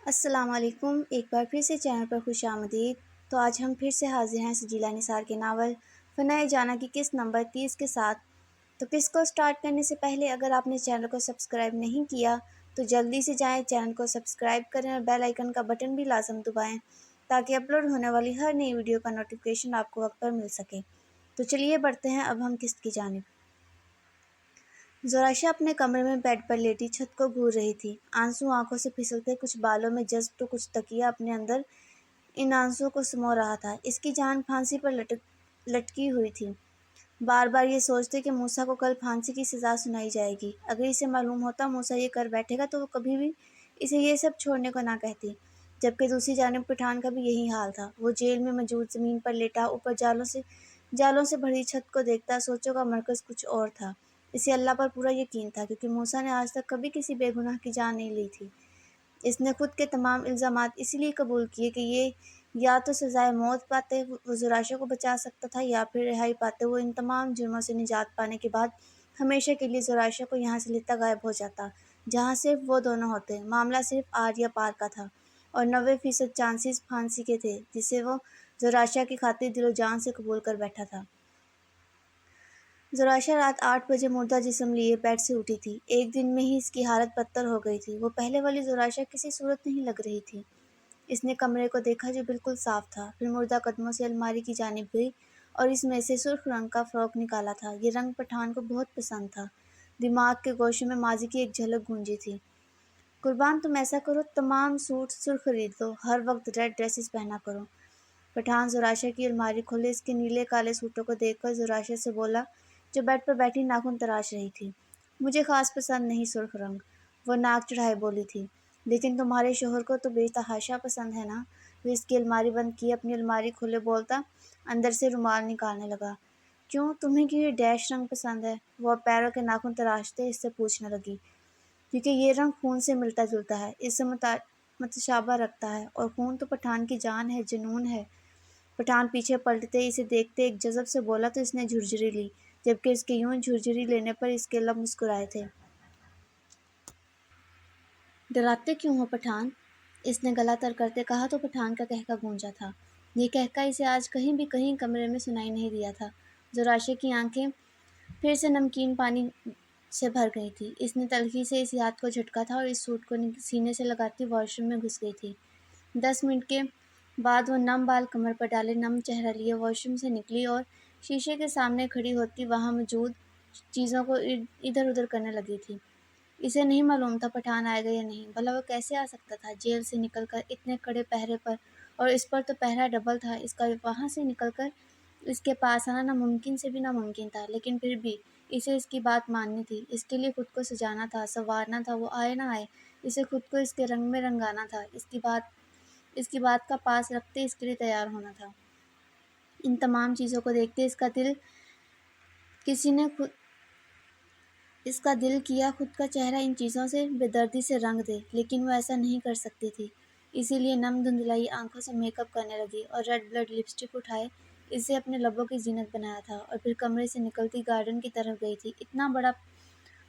السلام علیکم، ایک بار پھر سے چینل پر خوش آمدید۔ تو آج ہم پھر سے حاضر ہیں سجیلا نثار کے ناول فنائے جانا کی قسط نمبر 30 کے ساتھ۔ تو قسط کو سٹارٹ کرنے سے پہلے اگر آپ نے چینل کو سبسکرائب نہیں کیا تو جلدی سے جائیں، چینل کو سبسکرائب کریں اور بیل آئیکن کا بٹن بھی لازم دبائیں تاکہ اپلوڈ ہونے والی ہر نئی ویڈیو کا نوٹیفیکیشن آپ کو وقت پر مل سکے۔ تو چلیے بڑھتے ہیں اب ہم قسط کی جانب۔ زورائشہ اپنے کمرے میں بیڈ پر لیٹی چھت کو گھور رہی تھی۔ آنسو آنکھوں سے پھسلتے کچھ بالوں میں جذب تو کچھ تکیہ اپنے اندر ان آنسوؤں کو سمو رہا تھا۔ اس کی جان پھانسی پر لٹکی ہوئی تھی۔ بار بار یہ سوچتے کہ موسیٰ کو کل پھانسی کی سزا سنائی جائے گی۔ اگر اسے معلوم ہوتا موسیٰ یہ کر بیٹھے گا تو وہ کبھی بھی اسے یہ سب چھوڑنے کو نہ کہتی۔ جبکہ دوسری جانب پٹھان کا بھی یہی حال تھا۔ وہ جیل میں موجود زمین پر لیٹا اوپر جالوں سے بھری چھت کو دیکھتا۔ سوچوں کا مرکز کچھ اور تھا۔ اسے اللہ پر پورا یقین تھا کیونکہ موسیٰ نے آج تک کبھی کسی بے گناہ کی جان نہیں لی تھی۔ اس نے خود کے تمام الزامات اسی لیے قبول کیے کہ یہ یا تو سزائے موت پاتے وہ زورائشہ کو بچا سکتا تھا یا پھر رہائی پاتے وہ ان تمام جرموں سے نجات پانے کے بعد ہمیشہ کے لیے زورائشہ کو یہاں سے لیتا غائب ہو جاتا جہاں صرف وہ دونوں ہوتے۔ معاملہ صرف آر یا پار کا تھا اور 90% چانسز پھانسی کے تھے جسے وہ زورائشہ کی خاطر دل و جان سے قبول کر بیٹھا تھا۔ زورائشہ رات 8 بجے مردہ جسم لیے بیڈ سے اٹھی تھی۔ ایک دن میں ہی اس کی حالت بدتر ہو گئی تھی۔ وہ پہلے والی زورائشہ کسی صورت نہیں لگ رہی تھی۔ اس نے کمرے کو دیکھا جو بالکل صاف تھا، پھر مردہ قدموں سے الماری کی جانب گئی اور اس میں سے سرخ رنگ کا فراک نکالا تھا۔ یہ رنگ پٹھان کو بہت پسند تھا۔ دماغ کے گوشوں میں ماضی کی ایک جھلک گونجی تھی۔ قربان تم ایسا کرو، تمام سوٹ سرخ خرید لو، ہر وقت ریڈ ڈریسز پہنا کرو۔ پٹھان زورائشہ کی الماری کھولے اس کے نیلے کالے سوٹوں کو دیکھ کر زورائشہ سے بولا جو بیڈ پر بیٹھی ناخن تراش رہی تھی۔ مجھے خاص پسند نہیں سرخ رنگ، وہ ناک چڑھائے بولی تھی، لیکن تمہارے شوہر کو تو بے تحاشا پسند ہے نا۔ وہ اس کی الماری بند کیے اپنی الماری کھولے بولتا اندر سے رومال نکالنے لگا۔ کیوں تمہیں کیوں یہ ڈیش رنگ پسند ہے؟ وہ اب پیروں کے ناخن تراشتے اس سے پوچھنے لگی۔ کیونکہ یہ رنگ خون سے ملتا جلتا ہے، اس سے متشابہ رکھتا ہے، اور خون تو پٹھان کی جان ہے، جنون ہے۔ پٹھان پیچھے پلٹتے اسے دیکھتے ایک جذب سے بولا تو اس نے جھرجھری لی، جبکہ اس کے یوں جھرجھری لینے پر اس کے لب مسکرائے تھے۔ ڈراتے کیوں ہو پٹھان؟ اس نے گلا تر کرتے کہا تو پٹھان کا قہقہ گونجا تھا۔ یہ قہقہ اسے آج کہیں بھی کہیں کمرے میں سنائی نہیں دیا تھا۔ زورائشہ کی آنکھیں پھر سے نمکین پانی سے بھر گئی تھی۔ اس نے تلخی سے اس یاد کو جھٹکا تھا اور اس سوٹ کو سینے سے لگاتی واش روم میں گھس گئی تھی۔ 10 منٹ کے بعد وہ نم بال کمر پر ڈالے نم چہرہ لیے واش روم سے نکلی اور شیشے کے سامنے کھڑی ہوتی وہاں موجود چیزوں کو ادھر ادھر کرنے لگی تھی۔ اسے نہیں معلوم تھا پٹھان آئے گا یا نہیں، بھلا وہ کیسے آ سکتا تھا جیل سے نکل کر اتنے کڑے پہرے پر، اور اس پر تو پہرا ڈبل تھا۔ اس کا وہاں سے نکل کر اس کے پاس آنا ناممکن سے بھی ناممکن تھا، لیکن پھر بھی اسے اس کی بات ماننی تھی۔ اس کے لیے خود کو سجانا تھا، سنوارنا تھا، وہ آئے نہ آئے اسے خود کو اس کے رنگ میں رنگانا تھا، اس کی بات کا پاس رکھتے اس کے لیے تیار ہونا تھا۔ ان تمام چیزوں کو دیکھتے اس کا دل کیا خود کا چہرہ ان چیزوں سے بے دردی سے رنگ دے، لیکن وہ ایسا نہیں کر سکتی تھی۔ اسی لیے نم دھندلائی آنکھوں سے میک اپ کرنے لگی اور ریڈ بلڈ لپسٹک اٹھائے اسے اپنے لبوں کی زینت بنایا تھا، اور پھر کمرے سے نکلتی گارڈن کی طرف گئی تھی۔ اتنا بڑا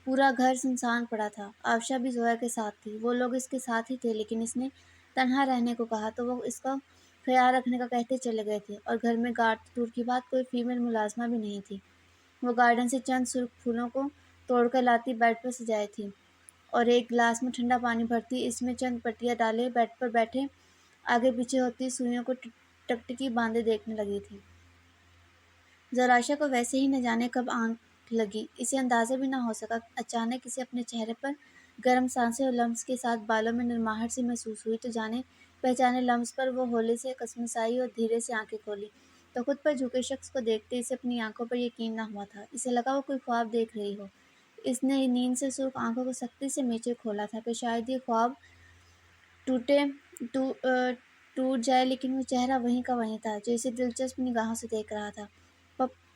پورا گھر سنسان پڑا تھا۔ آفشاں بھی زویا کے ساتھ تھی۔ وہ لوگ اس کے ساتھ ہی تھے، لیکن اس نے تنہا رہنے کو کہا تو وہ اس کا خیال رکھنے کا کہتے چلے گئے تھے، اور گھر میں گارڈ تو دور کی بات کوئی فیمیل ملازمہ بھی نہیں تھی۔ وہ گارڈن سے چند سرخ پھولوں کو توڑ کر لاتی بیڈ پر سجائے تھی اور ایک گلاس میں ٹھنڈا پانی بھرتی اس میں چند پٹیاں ڈالے بیڈ پر بیٹھے آگے پیچھے ہوتی سوئیوں کو ٹکٹکی باندھے دیکھنے لگی تھی۔ زورائشہ کو ویسے ہی نہ جانے کب آنکھ لگی، اسے اندازہ بھی نہ ہو سکا۔ اچانک اسے اپنے چہرے پر گرم سانسیں اور لمس کے ساتھ بالوں میں نرماہٹ سی محسوس ہوئی، تو جانے پہچانے لمس پر وہ ہولے سے کسمسائی اور دھیرے سے آنکھیں کھولی تو خود پر جھکے شخص کو دیکھتے اسے اپنی آنکھوں پر یقین نہ ہوا تھا۔ اسے لگا وہ کوئی خواب دیکھ رہی ہو۔ اس نے نیند سے سرخ آنکھوں کو سختی سے میچے کھولا تھا کہ شاید یہ خواب ٹوٹ جائے، لیکن وہ چہرہ وہیں کا وہیں تھا جو اسے دلچسپ نگاہوں سے دیکھ رہا تھا۔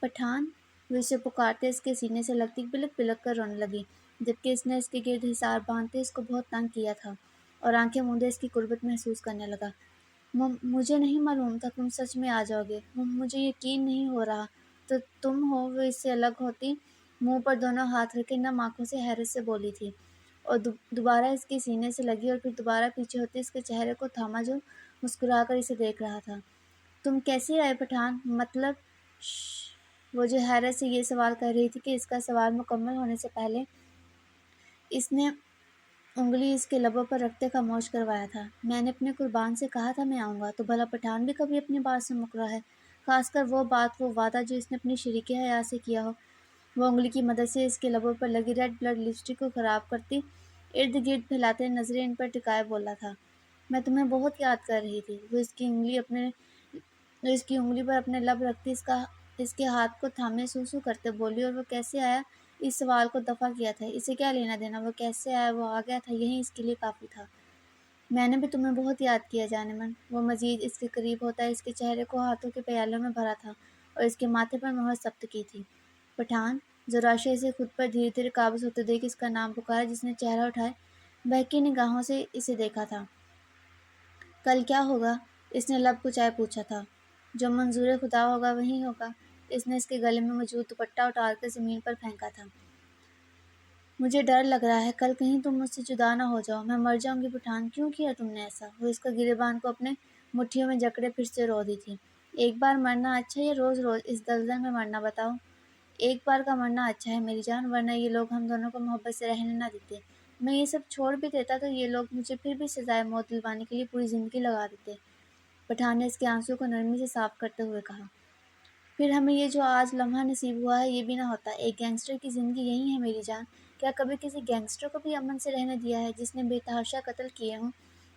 پٹھان! وہ اسے پکارتے اس کے سینے سے لگتی بلک بلک کر رونے لگی، جبکہ اس نے اس کے گرد حصار باندھتے اس کو بہت تنگ کیا تھا، اور آنکھیں موندے اس کی قربت محسوس کرنے لگا۔ مجھے نہیں معلوم تھا تم سچ میں آ جاؤ گے، مجھے یقین نہیں ہو رہا تو تم ہو۔ وہ اس سے الگ ہوتی منہ پر دونوں ہاتھ رکھے نم آنکھوں سے حیرت سے بولی تھی، اور دوبارہ اس کے سینے سے لگی اور پھر دوبارہ پیچھے ہوتے اس کے چہرے کو تھاما جو مسکرا کر اسے دیکھ رہا تھا۔ تم کیسے آئے پٹھان؟ مطلب وہ جو حیرت سے یہ سوال کر رہی تھی کہ اس کا سوال مکمل ہونے سے پہلے اس نے انگلی اس کے لبوں پر رکھتے خاموش کروایا تھا۔ میں نے اپنے قربان سے کہا تھا میں آؤں گا، تو بھلا پٹھان بھی کبھی اپنی بات سے مکرا ہے؟ خاص کر وہ بات، وہ وعدہ جو اس نے اپنی شریک حیات سے کیا ہو۔ وہ انگلی کی مدد سے اس کے لبوں پر لگی ریڈ بلڈ لپسٹک کو خراب کرتی ارد گرد پھیلاتے نظریں ان پر ٹکائے بولا تھا، میں تمہیں بہت یاد کر رہی تھی۔ وہ اس کی انگلی پر اپنے لب رکھتی اس کے ہاتھ کو تھامے سو کرتے بولی، اور وہ کیسے آیا؟ اس سوال کو دفع کیا تھا۔ اسے کیا لینا دینا وہ کیسے آیا؟ وہ آ گیا تھا، یہی اس کے لیے کافی تھا۔ میں نے بھی تمہیں بہت یاد کیا جانے من۔ وہ مزید اس کے قریب ہوتا اس کے چہرے کو ہاتھوں کے پیالوں میں بھرا تھا اور اس کے ماتھے پر مہر ثبت کی تھی۔ پٹھان! زراشا اسے خود پر دھیرے دھیرے قابض ہوتے دیکھ اس کا نام پکارا، جس نے چہرہ اٹھائے بہکی نگاہوں سے اسے دیکھا تھا۔ کل کیا ہوگا؟ اس نے لب کچائے پوچھا تھا۔ جو منظور خدا ہوگا وہی ہوگا۔ اس نے اس کے گلے میں موجود دوپٹہ اتار کر زمین پر پھینکا تھا۔ مجھے ڈر لگ رہا ہے کل کہیں تم مجھ سے جدا نہ ہو جاؤ، میں مر جاؤں گی پٹھان۔ کیوں کیا تم نے ایسا؟ وہ اس کا گریبان کو اپنے مٹھیوں میں جکڑے پھر سے رو دی تھی۔ ایک بار مرنا اچھا یا روز روز اس دلدل میں مرنا؟ بتاؤ۔ ایک بار کا مرنا اچھا ہے میری جان، ورنہ یہ لوگ ہم دونوں کو محبت سے رہنے نہ دیتے۔ میں یہ سب چھوڑ بھی دیتا تو یہ لوگ مجھے پھر بھی سزائے موت دلوانے کے لیے پوری زندگی لگا دیتے۔ پٹھان نے اس کے آنسوں کو نرمی سے صاف کرتے ہوئے کہا۔ پھر ہمیں یہ جو آج لمحہ نصیب ہوا ہے یہ بھی نہ ہوتا۔ ایک گینگسٹر کی زندگی یہی ہے میری جان۔ کیا کبھی کسی گینگسٹر کو بھی امن سے رہنے دیا ہے جس نے بے تحاشا قتل کیے ہوں؟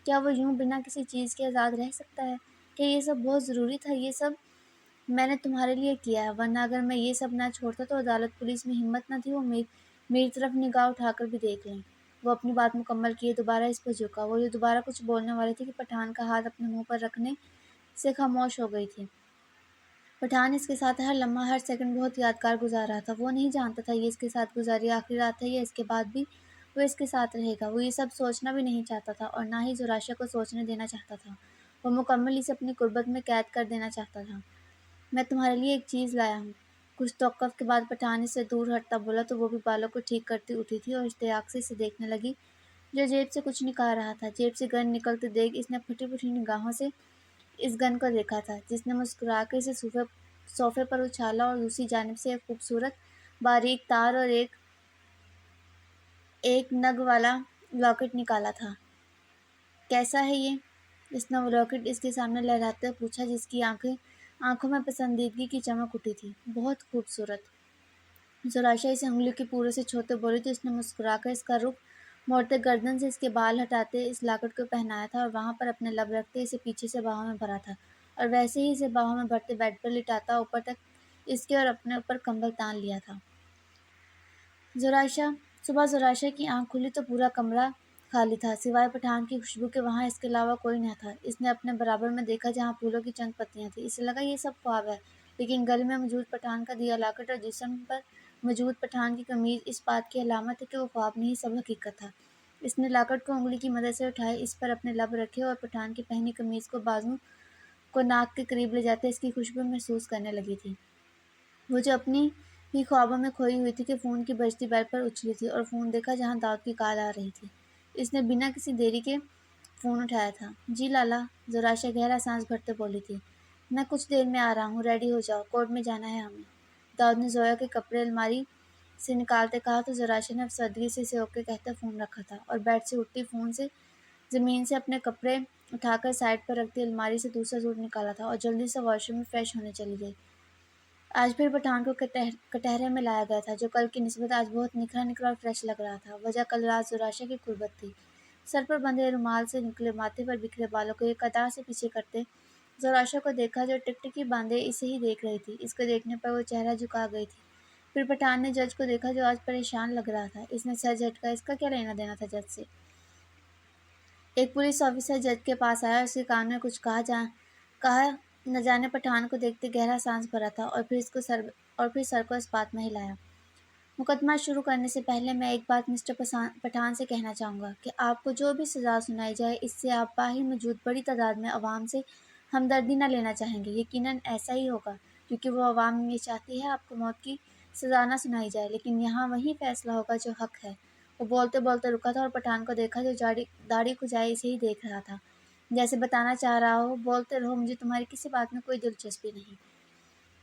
کیا وہ یوں بنا کسی چیز کے آزاد رہ سکتا ہے؟ کیا یہ سب بہت ضروری تھا؟ یہ سب میں نے تمہارے لیے کیا ہے، ورنہ اگر میں یہ سب نہ چھوڑتا تو عدالت پولیس میں ہمت نہ تھی وہ میری طرف نگاہ اٹھا کر بھی دیکھ لیں۔ وہ اپنی بات مکمل کیے دوبارہ اس پر جھکا۔ وہ جو دوبارہ کچھ بولنے والی تھی کہ پٹھان کا ہاتھ اپنے منہ پر رکھنے سے خاموش ہو گئی تھی۔ پٹھان اس کے ساتھ ہر لمحہ ہر سیکنڈ بہت یادگار گزار رہا تھا۔ وہ نہیں جانتا تھا یہ اس کے ساتھ گزاری آخری رات ہے یا اس کے بعد بھی وہ اس کے ساتھ رہے گا۔ وہ یہ سب سوچنا بھی نہیں چاہتا تھا اور نہ ہی زراشا کو سوچنے دینا چاہتا تھا۔ وہ مکمل اسے اپنی قربت میں قید کر دینا چاہتا تھا۔ میں تمہارے لیے ایک چیز لایا ہوں۔ کچھ توقف کے بعد پٹھان اس سے دور ہٹتا بولا تو وہ بھی بالوں کو ٹھیک کرتی اٹھی تھی اور اشتیاق سے اسے دیکھنے لگی جو جیب سے کچھ نکال رہا تھا۔ جیب سے گن نکلتے دیکھ اس نے پھٹی پھٹی نگاہوں سے اس گن کو دیکھا تھا، جس نے مسکرا کر اسے صوفے پر اچھالا اور دوسری جانب سے ایک خوبصورت باریک تار اور ایک نگ والا لاکٹ نکالا تھا۔ کیسا ہے یہ؟ اس نے وہ لاکٹ اس کے سامنے لہراتے ہوئے پوچھا، جس کی آنکھوں میں پسندیدگی کی چمک اٹھی تھی۔ بہت خوبصورت۔ زراشا اسے انگلی کی پورے سے چھوتے بولی تو اس نے مسکرا کر اس کا رخ موڑتے گردن سے اس کے بال ہٹاتے اس لاکٹ کو پہنایا تھا اور وہاں پر اپنے لب رکھتے اسے پیچھے سے باہوں میں بھرا تھا اور ویسے ہی اسے باہوں میں بھرتے بیڈ پر لٹاتا اوپر تک اس کے اور اپنے اوپر کمبل تان لیا تھا۔ صبح زراشا کی آنکھ کھلی تو پورا کمرہ خالی تھا، سوائے پٹھان کی خوشبو کے۔ وہاں اس کے علاوہ کوئی نہ تھا۔ اس نے اپنے برابر میں دیکھا جہاں پھولوں کی چند پتیاں تھیں۔ اسے لگا یہ سب خواب ہے، لیکن گلے میں موجود پٹھان کا دیا لاکٹ اور جسم پر موجود پٹھان کی قمیض اس بات کی علامت ہے کہ وہ خواب نہیں سب حقیقت تھا۔ اس نے لاکٹ کو انگلی کی مدد سے اٹھائے، اس پر اپنے لب رکھے اور پٹھان کی پہنی قمیض کو بازو کو ناک کے قریب لے جاتے اس کی خوشبو محسوس کرنے لگی تھی۔ وہ جو اپنی ہی خوابوں میں کھوئی ہوئی تھی کہ فون کی بجتی بیل پر اچھلی تھی اور فون دیکھا جہاں داؤد کی کال آ رہی تھی۔ اس نے بنا کسی دیری کے فون اٹھایا تھا۔ جی لالا، زراشا گہرا سانس بھرتے بولی تھی۔ میں کچھ دیر میں آ رہا ہوں، ریڈی ہو جاؤ، کورٹ میں جانا ہے ہمیں۔ داؤد نے زویا کے کپڑے الماری سے نکالتے کہا تو زراشا نے افسردگی سے اسے اوکے کہتے فون رکھا تھا اور بیڈ سے اٹھتی فون سے زمین سے اپنے کپڑے اٹھا کر سائڈ پر رکھتی الماری سے دوسرا سوٹ نکالا تھا اور جلدی سے واش روم میں فریش ہونے چلی گئی۔ آج پھر پٹھان کو کٹہرے میں لایا گیا تھا، جو کل کی نسبت آج بہت نکھرا نکھرا اور فریش لگ رہا تھا۔ وجہ کل رات زراشا کی قربت تھی۔ سر پر بندھے رومال سے نکلے ماتھے پر بکھرے بالوں کو ایک ادا سے پیچھے کرتے زراشا کو دیکھا جو ٹکٹکی باندھے اسے ہی دیکھ رہی تھی۔ اس کو دیکھنے پر وہ چہرہ جھکا گئی تھی۔ پھر پٹھان نے جج کو دیکھا جو آج پریشان لگ رہا تھا۔ اس نے سر جھٹکا، اس کا کیا لینا دینا تھا جج سے؟ ایک پولیس آفیسر جج کے پاس آیا اور اس کے کان میں کچھ کہا نہ جانے پٹھان کو دیکھتے گہرا سانس بھرا تھا اور پھر سر کو اس بات میں ہلایا۔ مقدمہ شروع کرنے سے پہلے میں ایک بات مسٹر پٹھان سے کہنا چاہوں گا کہ آپ کو جو بھی سزا سنائی جائے اس سے آپ باہر موجود بڑی تعداد میں عوام سے ہمدردی نہ لینا چاہیں گے۔ یقیناً ایسا ہی ہوگا کیونکہ وہ عوام یہ چاہتی ہے آپ کو موت کی سزا نہ سنائی جائے، لیکن یہاں وہی فیصلہ ہوگا جو حق ہے وہ بولتے بولتے رکا تھا اور پٹھان کو دیکھا جو داڑھی کھجائے اسے ہی دیکھ رہا تھا، جیسے بتانا چاہ رہا ہو بولتے رہو، مجھے تمہاری کسی بات میں کوئی دلچسپی نہیں۔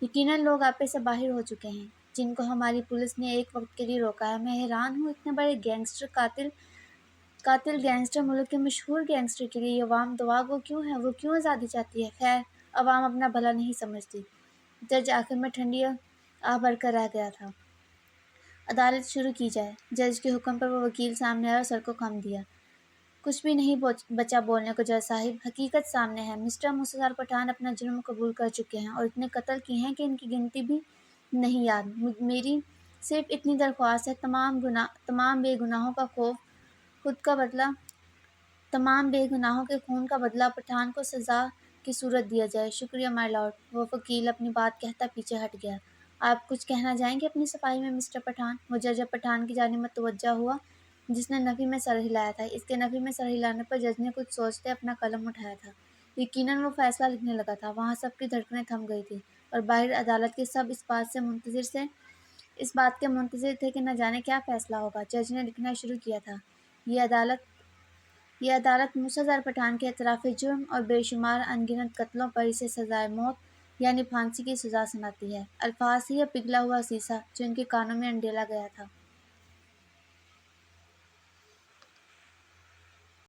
یقیناً لوگ آپ پہ سے باہر ہو چکے ہیں جن کو ہماری پولیس نے ایک وقت کے لیے روکا ہے۔ میں حیران ہوں اتنے بڑے قاتل گینگسٹر، ملک کے مشہور گینگسٹر کے لیے یہ عوام دعا گو کیوں ہے؟ وہ کیوں آزادی چاہتی ہے؟ خیر، عوام اپنا بھلا نہیں سمجھتی۔ جج آخر میں ٹھنڈی آہ بھر کر رہ گیا تھا۔ عدالت شروع کی جائے۔ جج کے حکم پر وہ وکیل سامنے آیا اور سر کو خم دیا۔ کچھ بھی نہیں بچا بولنے کو جج صاحب، حقیقت سامنے ہے۔ مسٹر موسیٰ پٹھان اپنا جرم قبول کر چکے ہیں اور اتنے قتل کیے ہیں کہ ان کی گنتی بھی نہیں یاد۔ میری صرف اتنی درخواست ہے، تمام بے گناہوں کے خون کا بدلہ پٹھان کو سزا کی صورت دیا جائے۔ شکریہ مائی لارڈ۔ وہ وکیل اپنی بات کہتا پیچھے ہٹ گیا۔ آپ کچھ کہنا چاہیں گے اپنی صفائی میں مسٹر پٹھان؟ وہ جج اب پٹھان کی جانب متوجہ ہوا جس نے نفی میں سر ہلایا تھا۔ اس کے نفی میں سر ہلانے پر جج نے کچھ سوچتے اپنا قلم اٹھایا تھا۔ یقیناً وہ فیصلہ لکھنے لگا تھا۔ وہاں سب کی دھڑکنیں تھم گئی تھیں اور باہر عدالت کے سب اس بات کے منتظر تھے کہ نہ جانے کیا فیصلہ ہوگا۔ جج نے لکھنا شروع کیا تھا، یہ عدالت موسیٰ پٹھان کے اعتراف جرم اور بے شمار ان گنت قتلوں پر اسے سزائے موت یعنی پھانسی کی سزا سناتی ہے۔ الفاظ ہی یہ پگھلا ہوا سیسا جو ان کے کانوں میں انڈیلا گیا تھا۔